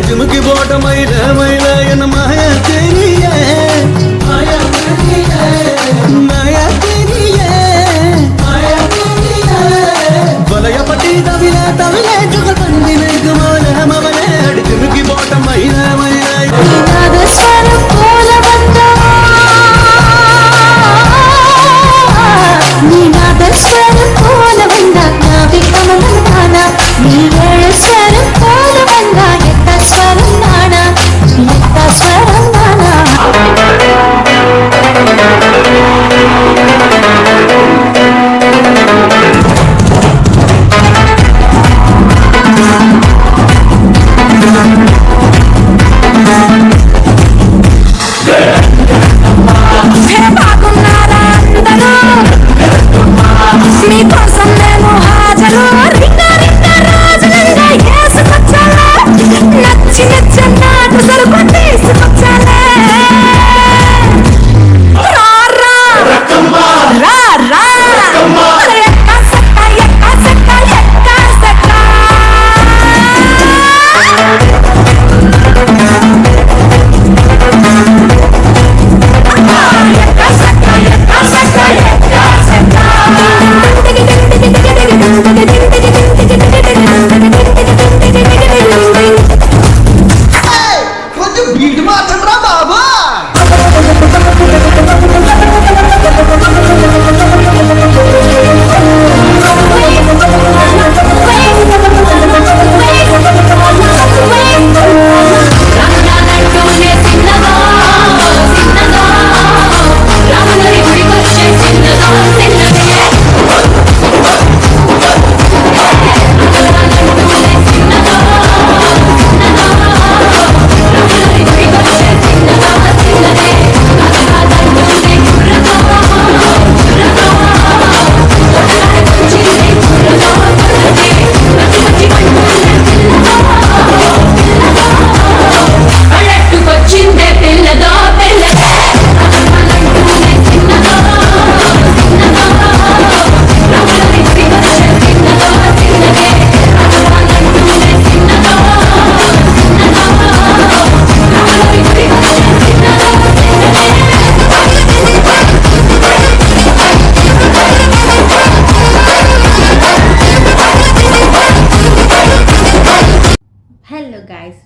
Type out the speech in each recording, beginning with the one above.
ചുമുക്കി പോട്ട മൈല മൈല എന്ന മായ വലയപ്പട്ടി തവില തവില ചുകൾ പന്തിലേക്ക് മോലമവനെ ചുമുക്കി പോട്ട മൈല മൈല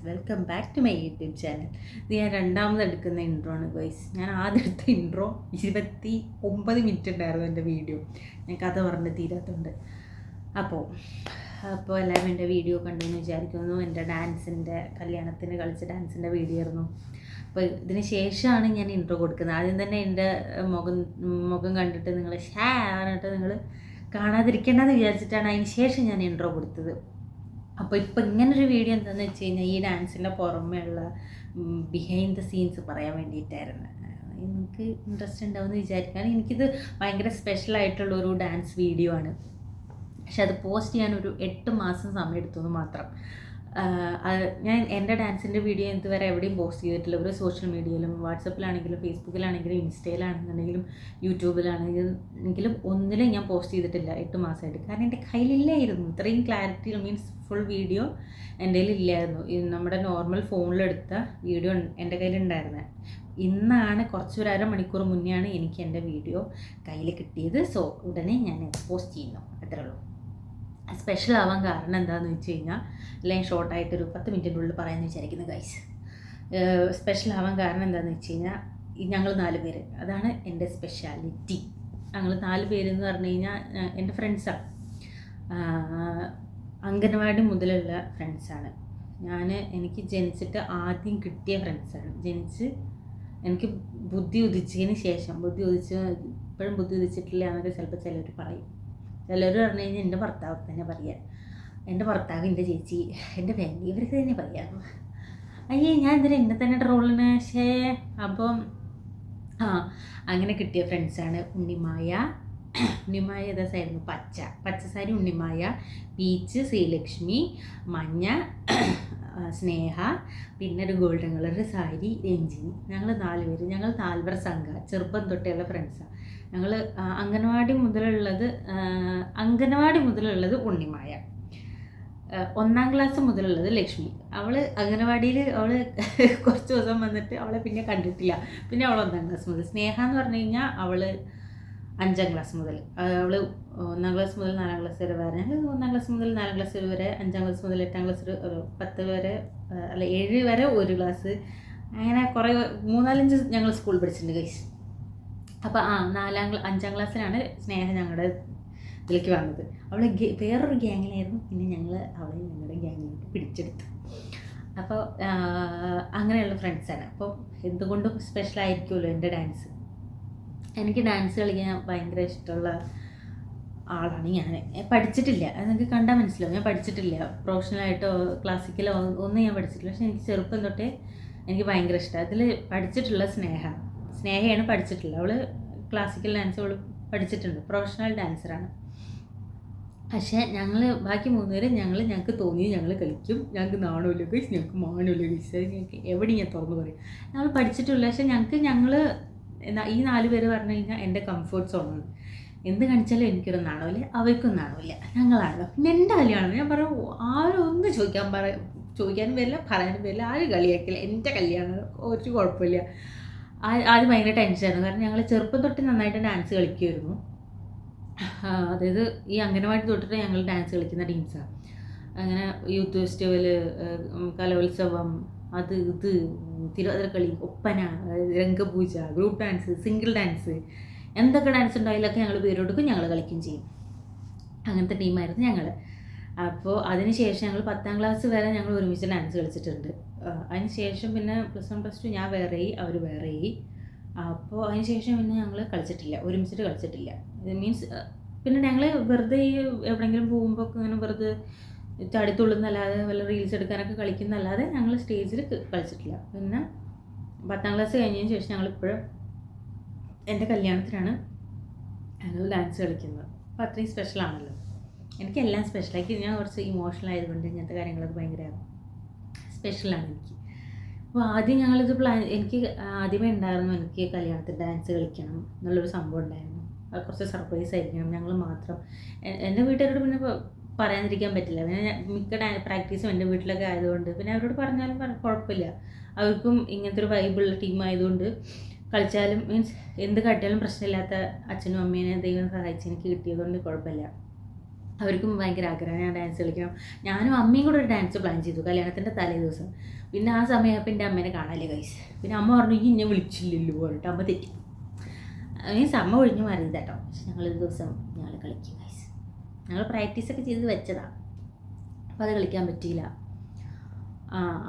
welcome back to my YouTube channel. ഇത് ഞാൻ രണ്ടാമത് എടുക്കുന്ന ഇൻട്രോ ആണ് ഗൈസ്. ഞാൻ ആദ്യം എടുത്ത ഇൻട്രോ 29 മിനിറ്റ് ഉണ്ടായിരുന്നു എൻ്റെ വീഡിയോ. ഞാൻ കഥ പറഞ്ഞ് തീരാത്തതുണ്ട്. അപ്പോൾ എല്ലാവരും എൻ്റെ വീഡിയോ കണ്ടെന്ന് വിചാരിക്കുന്നു. എൻ്റെ ഡാൻസിൻ്റെ കല്യാണത്തിന് കളിച്ച ഡാൻസിൻ്റെ വീഡിയോ ആയിരുന്നു. അപ്പോൾ ഇതിന് ശേഷമാണ് ഞാൻ ഇൻട്രോ കൊടുക്കുന്നത്. ആദ്യം തന്നെ എൻ്റെ മുഖം കണ്ടിട്ട് നിങ്ങൾ പറഞ്ഞിട്ട് നിങ്ങൾ കാണാതിരിക്കേണ്ടെന്ന് വിചാരിച്ചിട്ടാണ് അതിന് ശേഷം ഞാൻ ഇൻട്രോ കൊടുത്തത്. അപ്പോൾ ഇപ്പോൾ ഇങ്ങനൊരു വീഡിയോ എന്താണെന്ന് വെച്ച് കഴിഞ്ഞാൽ ഈ ഡാൻസിൻ്റെ പുറമേ ഉള്ള ബിഹൈൻഡ് ദ സീൻസ് പറയാൻ വേണ്ടിയിട്ടായിരുന്നു. നിങ്ങൾക്ക് ഇൻട്രസ്റ്റ് ഉണ്ടാവുമെന്ന് വിചാരിക്കുകയാണ്. എനിക്കിത് ഭയങ്കര സ്പെഷ്യലായിട്ടുള്ളൊരു ഡാൻസ് വീഡിയോ ആണ്. പക്ഷെ അത് പോസ്റ്റ് ചെയ്യാൻ ഒരു 8 മാസം സമയം എടുത്തു മാത്രം. ഞാൻ എൻ്റെ ഡാൻസിൻ്റെ വീഡിയോ ഇതുവരെ എവിടെയും പോസ്റ്റ് ചെയ്തിട്ടില്ല. ഒരു സോഷ്യൽ മീഡിയയിലും വാട്സപ്പിലാണെങ്കിലും ഫേസ്ബുക്കിലാണെങ്കിലും ഇൻസ്റ്റയിലാണെന്നുണ്ടെങ്കിലും യൂട്യൂബിലാണെങ്കിലും ഒന്നിലും ഞാൻ പോസ്റ്റ് ചെയ്തിട്ടില്ല 8 മാസമായിട്ട്. കാരണം എൻ്റെ കയ്യിലില്ലായിരുന്നു ഇത്രയും ക്ലാരിറ്റി, മീൻസ് ഫുൾ വീഡിയോ എൻ്റെ കയ്യിലില്ലായിരുന്നു. നമ്മുടെ നോർമൽ ഫോണിലെടുത്ത വീഡിയോ എൻ്റെ കയ്യിലുണ്ടായിരുന്നത്. ഇന്നാണ് കുറച്ചൊരു അരമണിക്കൂർ മുന്നെയാണ് എനിക്ക് എൻ്റെ വീഡിയോ കയ്യിൽ കിട്ടിയത്. സോ ഉടനെ ഞാൻ പോസ്റ്റ് ചെയ്യുന്നു, അത്രേ ഉള്ളൂ. സ്പെഷ്യൽ ആവാൻ കാരണം എന്താണെന്ന് വെച്ച് കഴിഞ്ഞാൽ അല്ലെങ്കിൽ ഷോർട്ടായിട്ടൊരു 10 മിനിറ്റിൻ്റെ ഉള്ളിൽ പറയാമെന്ന് വിചാരിക്കുന്നു ഗൈസ്. സ്പെഷ്യൽ ആവാൻ കാരണം എന്താണെന്ന് വെച്ച് കഴിഞ്ഞാൽ ഞങ്ങൾ 4 പേര്, അതാണ് എൻ്റെ സ്പെഷ്യാലിറ്റി. ഞങ്ങൾ 4 പേരെന്ന് പറഞ്ഞു കഴിഞ്ഞാൽ എൻ്റെ ഫ്രണ്ട്സാണ്. അംഗനവാടി മുതലുള്ള ഫ്രണ്ട്സാണ്. എനിക്ക് ജനിച്ചിട്ട് ആദ്യം കിട്ടിയ ഫ്രണ്ട്സാണ്. എനിക്ക് ബുദ്ധി ഉദിച്ചതിന് ശേഷം, ഇപ്പോഴും ബുദ്ധി ഉദിച്ചിട്ടില്ല എന്നൊക്കെ ചിലപ്പോൾ ചിലർ പറയും. ചിലർ പറഞ്ഞു കഴിഞ്ഞാൽ എൻ്റെ ഭർത്താവ് തന്നെ പറയാം, എൻ്റെ ഭർത്താവ്, എൻ്റെ ചേച്ചി, എൻ്റെ ഫാമിലി, ഇവർക്ക് തന്നെ പറയാം. അയ്യേ ഞാൻ എന്തിനാ എന്നെ തന്നെ ട്രോളിന്. പക്ഷേ അപ്പം അങ്ങനെ കിട്ടിയ ഫ്രണ്ട്സാണ് ഉണ്ണിമായ ഏതായിരുന്നു പച്ച സാരി ഉണ്ണിമായ, പീച്ച് ശ്രീലക്ഷ്മി, മഞ്ഞ സ്നേഹ, പിന്നെ ഒരു ഗോൾഡൻ കളർ സാരി രഞ്ജിനി. ഞങ്ങൾ 4 പേര്, ഞങ്ങൾ 4 പേർ സംഘം, ചെറുപ്പം തൊട്ടുള്ള ഫ്രണ്ട്സാണ് ഞങ്ങൾ. അംഗനവാടി മുതലുള്ളത് ഉണ്ണിമായ, 1ാം ക്ലാസ് മുതലുള്ളത് ലക്ഷ്മി. അംഗനവാടിയിൽ കുറച്ച് ദിവസം വന്നിട്ട് അവളെ പിന്നെ കണ്ടിട്ടില്ല. പിന്നെ അവൾ 1ാം ക്ലാസ് മുതൽ. സ്നേഹ എന്ന് പറഞ്ഞു കഴിഞ്ഞാൽ അവൾ 5ാം ക്ലാസ് മുതൽ. അവൾ 1ാം ക്ലാസ് മുതൽ 4ാം ക്ലാസ് വരെ വരെ, 1ാം ക്ലാസ് മുതൽ 4ാം ക്ലാസ് വരെ, 5ാം ക്ലാസ് മുതൽ 8ാം ക്ലാസ് 10 വരെ, 7 വരെ ഒരു ക്ലാസ്, അങ്ങനെ കുറേ 3-4-5 ഞങ്ങൾ സ്കൂളിൽ പഠിച്ചിട്ടുണ്ട് ഗൈസ്. അപ്പോൾ 5ാം ക്ലാസ്സിലാണ് സ്നേഹ ഞങ്ങളുടെ ഇതിലേക്ക് വന്നത്. അവൾ വേറൊരു ഗ്യാങ്ങിലായിരുന്നു. പിന്നെ ഞങ്ങൾ അവളെ ഞങ്ങളുടെ ഗ്യാങ്ങിലേക്ക് പിടിച്ചെടുത്തു. അപ്പോൾ അങ്ങനെയുള്ള ഫ്രണ്ട്സാണ്. അപ്പോൾ എന്തുകൊണ്ടും സ്പെഷ്യലായിരിക്കുമല്ലോ എൻ്റെ ഡാൻസ്. എനിക്ക് ഡാൻസ് കളിക്കാൻ ഭയങ്കര ഇഷ്ടമുള്ള ആളാണ് ഞാൻ. പഠിച്ചിട്ടില്ല, അത് നിങ്ങൾക്ക് കണ്ടാൽ മനസ്സിലാവും. ഞാൻ പഠിച്ചിട്ടില്ല, പ്രൊഫഷണലായിട്ടോ ക്ലാസിക്കലോ ഒന്നും ഞാൻ പഠിച്ചിട്ടില്ല. പക്ഷേ എനിക്ക് ചെറുപ്പം തൊട്ടേ എനിക്ക് ഭയങ്കര ഇഷ്ടമാണ്. അതിൽ പഠിച്ചിട്ടുള്ള സ്നേഹയാണ് പഠിച്ചിട്ടുള്ളത്. അവൾ ക്ലാസിക്കൽ ഡാൻസ് അവൾ പഠിച്ചിട്ടുണ്ട്, പ്രൊഫഷണൽ ഡാൻസറാണ്. പക്ഷേ ബാക്കി 3 പേര് ഞങ്ങൾക്ക് തോന്നി ഞങ്ങൾ കളിക്കും, ഞങ്ങൾക്ക് നാണമില്ല ഗൈസ്, ഞങ്ങൾക്ക് മാണമില്ല ഗൈസ്, അത് ഞങ്ങൾക്ക് എവിടെ ഞാൻ തുറന്നു പറയും. ഞങ്ങൾ പഠിച്ചിട്ടില്ല. പക്ഷേ ഈ 4 പേര് പറഞ്ഞു കഴിഞ്ഞാൽ എൻ്റെ കംഫർട്ട് സോണാണ്. എന്ത് കാണിച്ചാലും എനിക്കൊരു നാണമില്ല, അവർക്കും നാണമില്ല, ഞങ്ങളാണല്ലോ. പിന്നെ എൻ്റെ കല്യാണം ഞാൻ പറയും, ആരും ഒന്നും ചോദിക്കാനും വരില്ല, പറയാനും വരില്ല, ആരും കളിയാക്കില്ല. എൻ്റെ കല്യാണം ഒരു കുഴപ്പമില്ല. ആദ്യം ഭയങ്കര ടെൻഷനായിരുന്നു. കാരണം ഞങ്ങൾ ചെറുപ്പം തൊട്ട് നന്നായിട്ട് ഡാൻസ് കളിക്കുമായിരുന്നു. അതായത് ഈ അംഗനവാടി തൊട്ടിട്ട് ഞങ്ങൾ ഡാൻസ് കളിക്കുന്ന ടീംസാണ്. അങ്ങനെ യൂത്ത് ഫെസ്റ്റിവൽ, കലോത്സവം, അത് Thiruvathirakali, Oppana, Rangapooja, group dance, single dance, എന്തൊക്കെ ഡാൻസ് ഉണ്ടോ അതിലൊക്കെ ഞങ്ങൾ പേര് കൊടുക്കും, ഞങ്ങൾ കളിക്കുകയും ചെയ്യും. അങ്ങനത്തെ ടീമായിരുന്നു ഞങ്ങൾ. അപ്പോൾ അതിന് ശേഷം ഞങ്ങൾ 10ാം ക്ലാസ് വരെ ഞങ്ങൾ ഒരുമിച്ച് ഡാൻസ് കളിച്ചിട്ടുണ്ട്. അതിന് ശേഷം പിന്നെ +1 +2 ഞാൻ വേറെയായി, അവർ വേറെയായി. അപ്പോൾ അതിന് ശേഷം പിന്നെ ഞങ്ങൾ ഒരുമിച്ചിട്ട് കളിച്ചിട്ടില്ല. മീൻസ് പിന്നെ ഞങ്ങൾ വെറുതെ എവിടെയെങ്കിലും പോകുമ്പോൾ ഇങ്ങനെ വെറുതെ ചാടിത്തുള്ളുന്നല്ലാതെ വല്ല റീൽസ് എടുക്കാനൊക്കെ കളിക്കുന്നല്ലാതെ ഞങ്ങൾ സ്റ്റേജിൽ കളിച്ചിട്ടില്ല. പിന്നെ 10ാം ക്ലാസ് കഴിഞ്ഞതിന് ശേഷം ഞങ്ങളിപ്പോഴും എൻ്റെ കല്യാണത്തിനാണ് ഞങ്ങൾ ഡാൻസ് കളിക്കുന്നത്. അപ്പോൾ അത്രയും സ്പെഷ്യലാണല്ലോ. എനിക്കെല്ലാം സ്പെഷ്യലാക്കി, ഞാൻ കുറച്ച് ഇമോഷണൽ ആയതുകൊണ്ട് ഇങ്ങനത്തെ കാര്യങ്ങളൊക്കെ ഭയങ്കര സ്പെഷ്യലാണ് എനിക്ക്. അപ്പോൾ ആദ്യം ഞങ്ങളിത് എനിക്ക് ആദ്യമേ ഉണ്ടായിരുന്നു, എനിക്ക് കല്യാണത്തിൽ ഡാൻസ് കളിക്കണം എന്നുള്ളൊരു സംഭവം ഉണ്ടായിരുന്നു. അത് കുറച്ച് സർപ്രൈസ് ആയിരിക്കണം, ഞങ്ങൾ മാത്രം. എൻ്റെ വീട്ടുകാരോട് പിന്നെ പറയാതിരിക്കാൻ പറ്റില്ല. പിന്നെ മിക്ക പ്രാക്ടീസും എൻ്റെ വീട്ടിലൊക്കെ ആയതുകൊണ്ട് പിന്നെ അവരോട് പറഞ്ഞാലും കുഴപ്പമില്ല. അവർക്കും ഇങ്ങനത്തെ ഒരു വൈബുള്ള ടീമായതുകൊണ്ട് കളിച്ചാലും മീൻസ് എന്ത് കാട്ടിയാലും പ്രശ്നമില്ലാത്ത അച്ഛനും അമ്മേനെ ദൈവം സഹായിച്ച് എനിക്ക് കിട്ടിയതുകൊണ്ട് കുഴപ്പമില്ല. അവർക്കും ഭയങ്കര ആഗ്രഹം ഞാൻ ഡാൻസ് കളിക്കണം. ഞാനും അമ്മയും കൂടെ ഒരു ഡാൻസ് പ്ലാൻ ചെയ്തു കല്യാണത്തിൻ്റെ തലേ ദിവസം. പിന്നെ ആ സമയമായപ്പോൾ എൻ്റെ അമ്മേനെ കാണാല്ലേ ഗൈസ്. പിന്നെ അമ്മ പറഞ്ഞു ഈ എന്നെ വിളിച്ചില്ലല്ലോ പറഞ്ഞിട്ട് അമ്മ തെറ്റി. മീൻസ് അമ്മ ഒഴിഞ്ഞു മാറിയത് കേട്ടോ. പക്ഷെ ഞങ്ങളൊരു ദിവസം ഞങ്ങൾ കളിക്കും ഗൈസ്. ഞങ്ങൾ പ്രാക്ടീസൊക്കെ ചെയ്ത് വെച്ചതാണ്. അപ്പോൾ അത് കളിക്കാൻ പറ്റിയില്ല.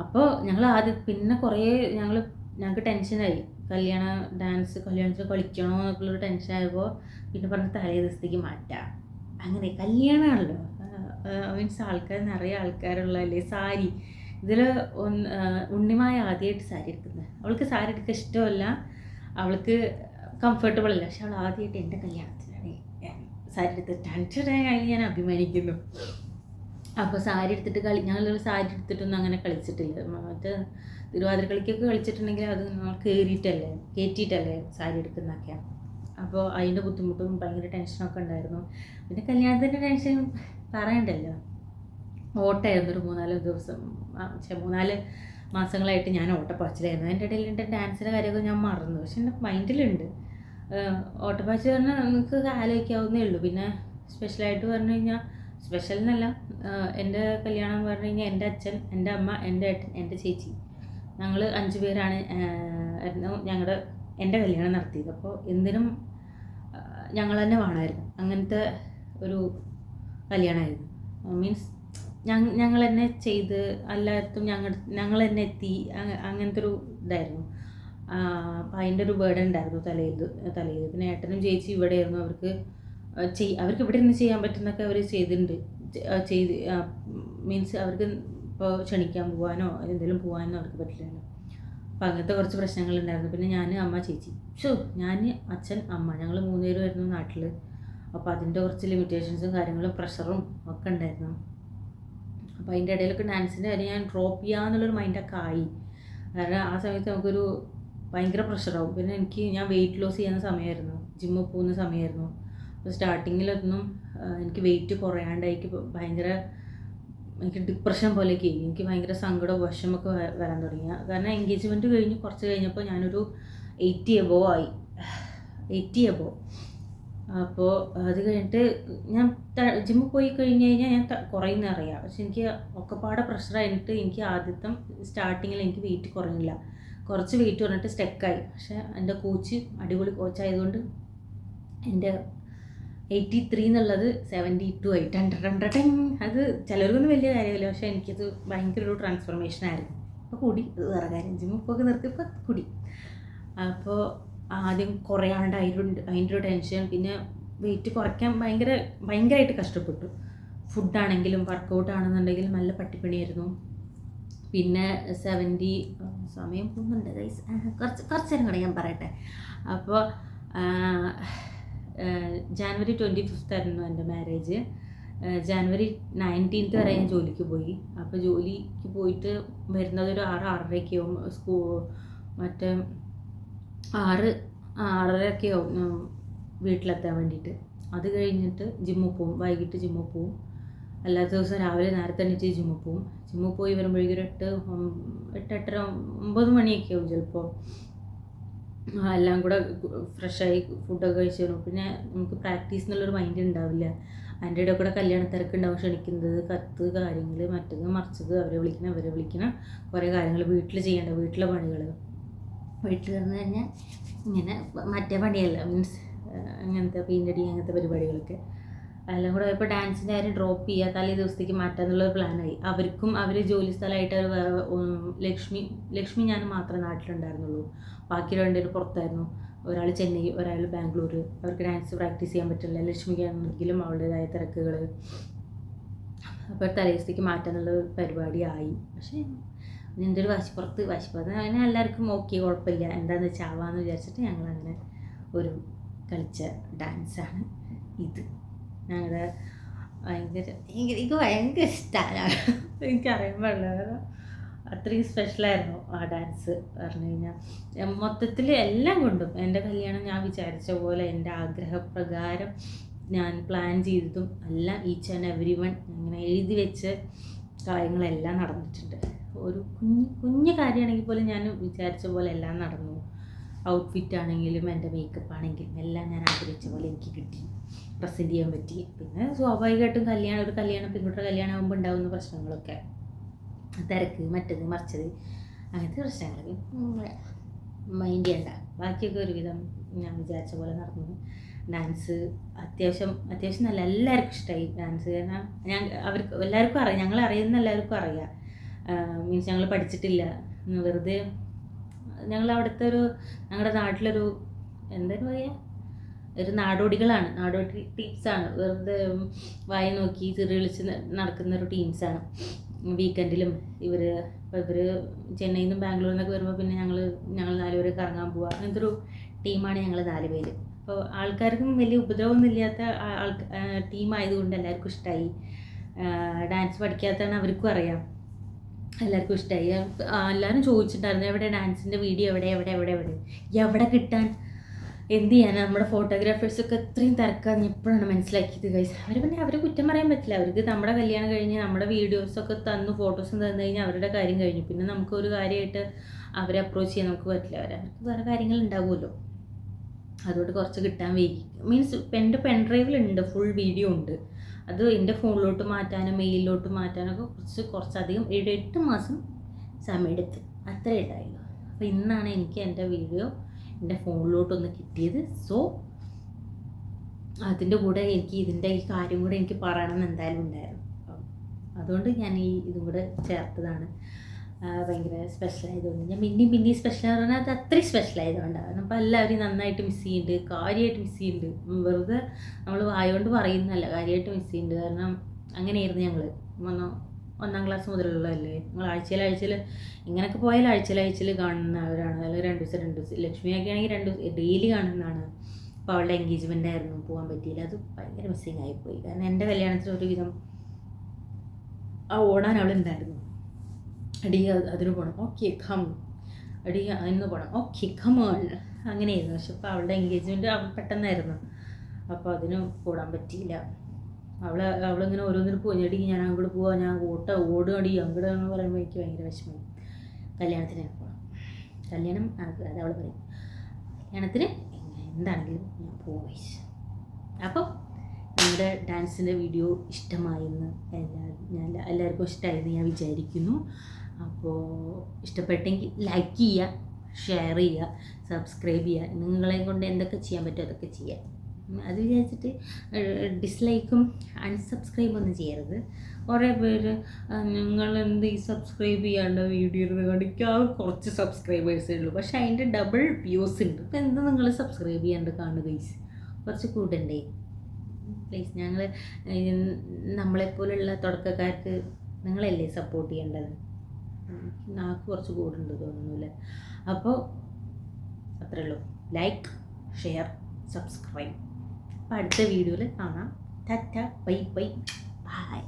അപ്പോൾ ഞങ്ങൾ പിന്നെ കുറേ ഞങ്ങൾക്ക് ടെൻഷനായി. കല്യാണത്തിന് കളിക്കണോ എന്നൊക്കെയുള്ളൊരു ടെൻഷനായപ്പോൾ പിന്നെ പറഞ്ഞ് തലേ ദിവസത്തേക്ക് മാറ്റാം. അങ്ങനെ കല്യാണമാണല്ലോ, മീൻസ് നിറയെ ആൾക്കാരുള്ളതല്ലേ. സാരി ഇതിൽ ഉണ്ണിമായ ആദ്യമായിട്ട് സാരി എടുക്കുന്നത്. അവൾക്ക് സാരി എടുക്കാൻ ഇഷ്ടമല്ല. അവൾക്ക് കംഫർട്ടബിൾ അല്ല. പക്ഷെ അവൾ ആദ്യമായിട്ട് എൻ്റെ കല്യാണത്തിനാണ് സാരി എടുത്ത് ടെൻഷനായി ഞാൻ അഭിമാനിക്കുന്നു. അപ്പോൾ സാരി എടുത്തിട്ട് ഞങ്ങൾ സാരി എടുത്തിട്ടൊന്നും അങ്ങനെ കളിച്ചിട്ടില്ല. മറ്റേ തിരുവാതിര കളിക്കൊക്കെ കളിച്ചിട്ടുണ്ടെങ്കിൽ അത് നമ്മൾ കയറ്റിയിട്ടല്ലേ സാരി എടുക്കുന്നതൊക്കെ. അപ്പോൾ അതിൻ്റെ ബുദ്ധിമുട്ടും ഭയങ്കര ടെൻഷനൊക്കെ ഉണ്ടായിരുന്നു. പിന്നെ കല്യാണത്തിൻ്റെ ടെൻഷൻ പറയണ്ടല്ലോ. ഓട്ടമായിരുന്നു ഒരു 3-4 ദിവസം, 3-4 മാസങ്ങളായിട്ട് ഞാൻ ഓട്ടപ്പാച്ചിലായിരുന്നു. അതിൻ്റെ ഇടയിൽ എൻ്റെ ഡാൻസിൻ്റെ കാര്യമൊക്കെ ഞാൻ മറന്നു. പക്ഷെ എൻ്റെ മൈൻഡിലുണ്ട്. ഓട്ടപ്പാച്ചിൽ പറഞ്ഞാൽ നമുക്ക് ആലോചിക്കാവുന്നേ ഉള്ളൂ. പിന്നെ സ്പെഷ്യലായിട്ട് പറഞ്ഞു കഴിഞ്ഞാൽ, സ്പെഷ്യൽ എന്നല്ല, എൻ്റെ കല്യാണം എന്ന് പറഞ്ഞു കഴിഞ്ഞാൽ എൻ്റെ അച്ഛൻ, എൻ്റെ അമ്മ, എൻ്റെ ഏട്ടൻ, എൻ്റെ ചേച്ചി, ഞങ്ങൾ 5 പേരാണ് എൻ്റെ കല്യാണം നടത്തിയത്. അപ്പോൾ എന്തിനും ഞങ്ങൾ തന്നെ വേണമായിരുന്നു. അങ്ങനത്തെ ഒരു കല്യാണമായിരുന്നു. മീൻസ് ഞങ്ങൾ തന്നെ ചെയ്ത് എല്ലായിടത്തും ഞങ്ങൾ തന്നെ എത്തി, അങ്ങനത്തെ ഒരു ഇതായിരുന്നു. അപ്പം അതിൻ്റെ ഒരു ബേർഡൻ ഉണ്ടായിരുന്നു തലയിൽ. പിന്നെ ഏട്ടനും ചേച്ചി ഇവിടെയായിരുന്നു. അവർക്ക് ഇവിടെ നിന്ന് ചെയ്യാൻ പറ്റുന്നൊക്കെ അവർ മീൻസ് അവർക്ക് ഇപ്പോൾ ക്ഷണിക്കാൻ പോകാനോ എന്തെങ്കിലും പോകാനോ അവർക്ക് പറ്റില്ലല്ലോ. അപ്പം അങ്ങനത്തെ കുറച്ച് പ്രശ്നങ്ങളുണ്ടായിരുന്നു. പിന്നെ ഞാൻ, അമ്മ, ചേച്ചി, ഞാൻ, അച്ഛൻ, അമ്മ, ഞങ്ങൾ 3 പേരുമായിരുന്നു നാട്ടിൽ. അപ്പോൾ അതിൻ്റെ കുറച്ച് ലിമിറ്റേഷൻസും കാര്യങ്ങളും പ്രഷറും ഒക്കെ ഉണ്ടായിരുന്നു. അപ്പോൾ അതിൻ്റെ ഇടയിലൊക്കെ ഡാൻസിൻ്റെ കാര്യം ഞാൻ ഡ്രോപ്പ് ചെയ്യാമെന്നുള്ളൊരു മൈൻഡൊക്കെ ആയി. കാരണം ആ സമയത്ത് നമുക്കൊരു ഭയങ്കര പ്രഷറാവും. പിന്നെ ഞാൻ വെയിറ്റ് ലോസ് ചെയ്യുന്ന സമയമായിരുന്നു, ജിമ്മിൽ പോകുന്ന സമയമായിരുന്നു. അപ്പോൾ സ്റ്റാർട്ടിങ്ങിലൊന്നും എനിക്ക് വെയിറ്റ് കുറയാണ്ടായിട്ട് ഭയങ്കര എനിക്ക് ഡിപ്രഷൻ പോലെയൊക്കെ ആയി. എനിക്ക് ഭയങ്കര സങ്കടവും വിഷമൊക്കെ വരാൻ തുടങ്ങി. കാരണം എൻഗേജ്മെൻറ്റ് കഴിഞ്ഞ് കുറച്ച് കഴിഞ്ഞപ്പോൾ ഞാനൊരു 80 above ആയി. 80 above. അപ്പോൾ അത് കഴിഞ്ഞിട്ട് ഞാൻ ജിമ്മിൽ പോയി കഴിഞ്ഞ് കഴിഞ്ഞാൽ ഞാൻ കുറയുന്ന അറിയാം. പക്ഷെ എനിക്ക് ഒക്കെപ്പാടെ പ്രഷറായിട്ട് എനിക്ക് ആദ്യത്തെ സ്റ്റാർട്ടിങ്ങിൽ എനിക്ക് വെയിറ്റ് കുറഞ്ഞില്ല. കുറച്ച് വെയിറ്റ് കുറഞ്ഞിട്ട് സ്റ്റെക്കായി. പക്ഷേ എൻ്റെ കോച്ച് അടിപൊളി കോച്ചായതുകൊണ്ട് എൻ്റെ 83 എന്നുള്ളത് 72 ആയി. അത് ചിലർക്കൊന്നും വലിയ കാര്യമില്ല. പക്ഷേ എനിക്കത് ഭയങ്കര ഒരു ട്രാൻസ്ഫോർമേഷൻ ആയിരുന്നു. അപ്പോൾ കൂടി, അത് വേറെ കാര്യം, ജിമ്മിൽ പോയി നിർത്തിയപ്പോൾ കൂടി. അപ്പോൾ ആദ്യം കുറയാണ്ടായിരുന്നു അതിൻ്റെ ഒരു ടെൻഷൻ. പിന്നെ വെയിറ്റ് കുറയ്ക്കാൻ ഭയങ്കരമായിട്ട് കഷ്ടപ്പെട്ടു. ഫുഡാണെങ്കിലും വർക്കൗട്ട് ആണെന്നുണ്ടെങ്കിലും നല്ല പട്ടിപ്പണിയായിരുന്നു. പിന്നെ 70 സമയം പോകുന്നുണ്ട് ഗൈസ്, കുറച്ച് നേരം കൂടെ ഞാൻ പറയട്ടെ. അപ്പോൾ ജാനുവരി 25 ആയിരുന്നു എൻ്റെ മാരേജ്. ജാനുവരി 19 വരെ ഞാൻ ജോലിക്ക് പോയി. അപ്പോൾ ജോലിക്ക് പോയിട്ട് വരുന്നത് ഒരു 6-6:30 ആവും. മറ്റേ 6-6:30 ആവും വീട്ടിലെത്താൻ വേണ്ടിയിട്ട്. അത് കഴിഞ്ഞിട്ട് ജിമ്മിൽ പോവും, വൈകിട്ട് ജിമ്മിൽ പോവും. അല്ലാത്ത ദിവസം രാവിലെ നേരത്തെ എണീറ്റ് ജിമ്മിൽ പോവും. ജിമ്മിൽ പോയി വരുമ്പോഴേക്കും ഒരു 8-8:30 9 മണിയൊക്കെ ആവും ചിലപ്പോൾ. എല്ലാം കൂടെ ഫ്രഷായി ഫുഡൊക്കെ കഴിച്ച് വരും. പിന്നെ നമുക്ക് പ്രാക്ടീസ് എന്നുള്ളൊരു മൈൻഡ് ഉണ്ടാവില്ല. അതിൻ്റെ ഇടയിൽ കൂടെ കല്യാണ തിരക്കുണ്ടാവും, ക്ഷണിക്കുന്നത്, കത്ത്, കാര്യങ്ങൾ, മറ്റത് മറിച്ചത്, അവരെ വിളിക്കണം കുറേ കാര്യങ്ങൾ വീട്ടിൽ ചെയ്യേണ്ട വീട്ടിലെ പണികൾ. വീട്ടിൽ വന്നു കഴിഞ്ഞാൽ ഇങ്ങനെ മറ്റേ പണിയല്ല, മീൻസ് അങ്ങനത്തെ പെയിൻ്റടി അങ്ങനത്തെ പരിപാടികളൊക്കെ എല്ലാം കൂടെ. ഇപ്പോൾ ഡാൻസിൻ്റെ കാര്യം ഡ്രോപ്പ് ചെയ്യുക, തലേ ദിവസത്തേക്ക് മാറ്റാമെന്നുള്ളൊരു പ്ലാനായി. അവർ ജോലി സ്ഥലമായിട്ട് വേറെ ലക്ഷ്മി ഞാൻ മാത്രമേ നാട്ടിലുണ്ടായിരുന്നുള്ളൂ. ബാക്കി 2 പേര് പുറത്തായിരുന്നു. ഒരാൾ ചെന്നൈ, ഒരാൾ ബാംഗ്ലൂർ. അവർക്ക് ഡാൻസ് പ്രാക്ടീസ് ചെയ്യാൻ പറ്റില്ല. ലക്ഷ്മിക്കാണെങ്കിലും അവളുടേതായ തിരക്കുകൾ. അപ്പോൾ തലേ ദിവസത്തേക്ക് മാറ്റാമെന്നുള്ള പരിപാടിയായി. പക്ഷേ എൻ്റെ ഒരു വാശിപ്പുറത്ത് അതിനെ എല്ലാവർക്കും ഓക്കെ, കുഴപ്പമില്ല, എന്താണെന്ന് വെച്ചാൽ ആവാമെന്ന് വിചാരിച്ചിട്ട് ഞങ്ങളങ്ങനെ ഒരു കളിച്ച ഡാൻസാണ് ഇത്. ഞങ്ങളുടെ എനിക്ക് ഭയങ്കര ഇഷ്ടമാണ്. എനിക്കറിയാൻ പാടില്ല, കാരണം അത്രയും സ്പെഷ്യലായിരുന്നു ആ ഡാൻസ് പറഞ്ഞു കഴിഞ്ഞാൽ. മൊത്തത്തിൽ എല്ലാം കൊണ്ടും എൻ്റെ കല്യാണം ഞാൻ വിചാരിച്ച പോലെ, എൻ്റെ ആഗ്രഹപ്രകാരം ഞാൻ പ്ലാൻ ചെയ്തതും എല്ലാം ഈച്ച് ആൻഡ് എവരി വൺ അങ്ങനെ എഴുതി വെച്ച കാര്യങ്ങളെല്ലാം നടന്നിട്ടുണ്ട്. ഒരു കുഞ്ഞു കാര്യമാണെങ്കിൽ പോലും ഞാൻ വിചാരിച്ച പോലെ എല്ലാം നടന്നു. ഔട്ട്ഫിറ്റ് ആണെങ്കിലും എൻ്റെ മേക്കപ്പ് ആണെങ്കിലും എല്ലാം ഞാൻ ആഗ്രഹിച്ച പോലെ എനിക്ക് കിട്ടി, പ്രസൻറ്റ് ചെയ്യാൻ പറ്റി. പിന്നെ സ്വാഭാവികമായിട്ടും ഒരു കല്യാണം പെൺകുട്ടിയുടെ കല്യാണം ആകുമ്പോൾ ഉണ്ടാകുന്ന പ്രശ്നങ്ങളൊക്കെ, തിരക്ക്, മറ്റത് മറിച്ചത്, അങ്ങനത്തെ പ്രശ്നങ്ങൾ മൈൻഡ് ചെയ്യണ്ട. ബാക്കിയൊക്കെ ഒരുവിധം ഞാൻ വിചാരിച്ച പോലെ നടന്നു. ഡാൻസ് അത്യാവശ്യം നല്ല എല്ലാവർക്കും ഇഷ്ടമായി ഡാൻസ്. കാരണം എല്ലാവർക്കും അറിയാം, ഞങ്ങളറിയുന്ന എല്ലാവർക്കും അറിയാം. മീൻസ് ഞങ്ങൾ പഠിച്ചിട്ടില്ല, വെറുതെ ഞങ്ങളുടെ നാട്ടിലൊരു എന്തായാലും പറയുക, ഒരു നാടോടി ടീംസാണ്. വെറുതെ വായി നോക്കി ചെറിയ വിളിച്ച് നടക്കുന്ന ഒരു ടീംസാണ്. വീക്കെൻഡിലും ഇവർ ചെന്നൈയിൽ നിന്നും ബാംഗ്ലൂരിൽ നിന്നൊക്കെ വരുമ്പോൾ പിന്നെ ഞങ്ങൾ 4 പേര് കറങ്ങാൻ പോവുക. അങ്ങനത്തെ ഒരു ടീമാണ് ഞങ്ങൾ 4 പേര്. അപ്പോൾ ആൾക്കാർക്കും വലിയ ഉപദ്രവമൊന്നും ഇല്ലാത്ത ടീമായതുകൊണ്ട് എല്ലാവർക്കും ഇഷ്ടമായി. ഡാൻസ് പഠിക്കാത്തതാണ് അവർക്കും അറിയാം, എല്ലാവർക്കും ഇഷ്ടമായി. എല്ലാവരും ചോദിച്ചിട്ടുണ്ടായിരുന്നു എവിടെ ഡാൻസിൻ്റെ വീഡിയോ, എവിടെ കിട്ടാൻ, എന്ത് ചെയ്യാൻ. നമ്മുടെ ഫോട്ടോഗ്രാഫേഴ്സൊക്കെ എത്രയും തിരക്കാന്ന് എപ്പോഴാണ് മനസ്സിലാക്കിയത് ഗൈസ്. അവരെ കുറ്റം പറയാൻ പറ്റില്ല. അവർക്ക് നമ്മുടെ കല്യാണം കഴിഞ്ഞ് നമ്മുടെ വീഡിയോസൊക്കെ തന്നു, ഫോട്ടോസും തന്നു കഴിഞ്ഞാൽ അവരുടെ കാര്യം കഴിഞ്ഞു. പിന്നെ നമുക്ക് ഒരു കാര്യമായിട്ട് അവരെ അപ്രോച്ച് ചെയ്യാൻ നമുക്ക് പറ്റില്ല. അവർക്ക് വേറെ കാര്യങ്ങൾ ഉണ്ടാവുമല്ലോ. അതുകൊണ്ട് കുറച്ച് കിട്ടാൻ വൈകി. മീൻസ് എൻ്റെ പെൻഡ്രൈവിലുണ്ട്, ഫുൾ വീഡിയോ ഉണ്ട്. അത് എൻ്റെ ഫോണിലോട്ട് മാറ്റാനും മെയിലിലോട്ട് മാറ്റാനൊക്കെ കുറച്ചധികം 7-8 മാസം സമയമെടുത്ത് അത്രേ ഉണ്ടായിരുന്നു. അപ്പോൾ ഇന്നാണ് എനിക്ക് എൻ്റെ വീഡിയോ എൻ്റെ ഫോണിലോട്ടൊന്ന് കിട്ടിയത്. സോ അതിൻ്റെ കൂടെ എനിക്ക് ഇതിൻ്റെ ഈ കാര്യം കൂടെ എനിക്ക് പറയണമെന്ന് എന്തായാലും ഉണ്ടായിരുന്നു. അതുകൊണ്ട് ഞാൻ ഇതും കൂടെ ചേർത്തതാണ്. ഭയങ്കര സ്പെഷ്യലായതുകൊണ്ട് ഞാൻ പിന്നെയും സ്പെഷ്യൽ പറഞ്ഞാൽ അത് അത്രയും സ്പെഷ്യലായതുകൊണ്ടാണ്. അപ്പോൾ എല്ലാവരും നന്നായിട്ട് മിസ് ചെയ്യുന്നുണ്ട്, കാര്യമായിട്ട് മിസ് ചെയ്യുന്നുണ്ട്. വെറുതെ നമ്മൾ വായോണ്ട് പറയുന്നതല്ല, കാര്യമായിട്ട് മിസ് ചെയ്യുന്നുണ്ട്. കാരണം അങ്ങനെയായിരുന്നു ഞങ്ങൾ 1ാം ക്ലാസ് മുതലുള്ളതല്ലേ. നിങ്ങൾ ആഴ്ചയിൽ ഇങ്ങനെയൊക്കെ പോയാൽ ആഴ്ചയിൽ കാണുന്നവരാണ്. അല്ലെങ്കിൽ 2 ദിവസം ലക്ഷ്മിയൊക്കെ ആണെങ്കിൽ 2 ദിവസം ഡെയിലി കാണുന്നതാണ്. അപ്പോൾ അവളുടെ എൻഗേജ്മെൻ്റ് ആയിരുന്നു, പോകാൻ പറ്റിയില്ല. അത് ഭയങ്കര മിസ്സിങ് ആയിപ്പോയി. കാരണം എൻ്റെ കല്യാണത്തിന് ഒരുവിധം ഓടാൻ അവളുണ്ടായിരുന്നു. അടി അതിന് പോകണം, ഓക്കെ കം, അടി അതിന് പോകണം, ഓക്കെ കമോൺ, അങ്ങനെയായിരുന്നു. പക്ഷെ ഇപ്പോൾ അവളുടെ എൻഗേജ്മെൻറ്റ് പെട്ടെന്നായിരുന്നു. അപ്പോൾ അതിന് കൂടാൻ പറ്റിയില്ല. അവളിങ്ങനെ ഓരോന്നിനും പോഞ്ഞടി ഞാൻ അങ്ങോട്ട് പോവാം, ഞാൻ ഓടുകടി അങ്ങോട്ട് എന്ന് പറയുമ്പോൾ എനിക്ക് ഭയങ്കര വിഷമം. കല്യാണത്തിന് പോകണം, കല്യാണം അത് അവൾ പറയും, കല്യാണത്തിന് എന്താണെങ്കിലും ഞാൻ പോവാം. അപ്പോൾ നമ്മുടെ ഡാൻസിൻ്റെ വീഡിയോ ഇഷ്ടമായെന്ന് എല്ലാവർക്കും ഇഷ്ടമായെന്ന് ഞാൻ വിചാരിക്കുന്നു. അപ്പോൾ ഇഷ്ടപ്പെട്ടെങ്കിൽ ലൈക്ക് ചെയ്യുക, ഷെയർ ചെയ്യുക, സബ്സ്ക്രൈബ് ചെയ്യുക. നിങ്ങളെ കൊണ്ട് എന്തൊക്കെ ചെയ്യാൻ പറ്റുമോ അതൊക്കെ ചെയ്യുക. അത് വിചാരിച്ചിട്ട് ഡിസ്ലൈക്കും അൺസബ്സ്ക്രൈബും ഒന്നും ചെയ്യരുത്. കുറേ പേര് നിങ്ങളെന്ത് ഈ സബ്സ്ക്രൈബ് ചെയ്യാണ്ട് വീഡിയോ ഇരുന്ന് കാണിക്കുക, കുറച്ച് സബ്സ്ക്രൈബേഴ്സേ ഉള്ളൂ, പക്ഷേ അതിൻ്റെ ഡബിൾ വ്യൂസ് ഉണ്ട്. അപ്പോൾ എന്ത് നിങ്ങൾ സബ്സ്ക്രൈബ് ചെയ്യാണ്ട് കാണുക ഗൈസ്, കുറച്ച് കൂടണ്ടേ പ്ലീസ്. നമ്മളെപ്പോലുള്ള തുടക്കക്കാർക്ക് നിങ്ങളല്ലേ സപ്പോർട്ട് ചെയ്യേണ്ടത്. നാക്ക് കുറച്ച് കൂടുണ്ട് തോന്നുന്നില്ല. അപ്പോൾ അത്രേ ഉള്ളൂ. Like, share, subscribe. അപ്പോൾ അടുത്ത വീഡിയോയിൽ കാണാം. Tata, bye bye, by.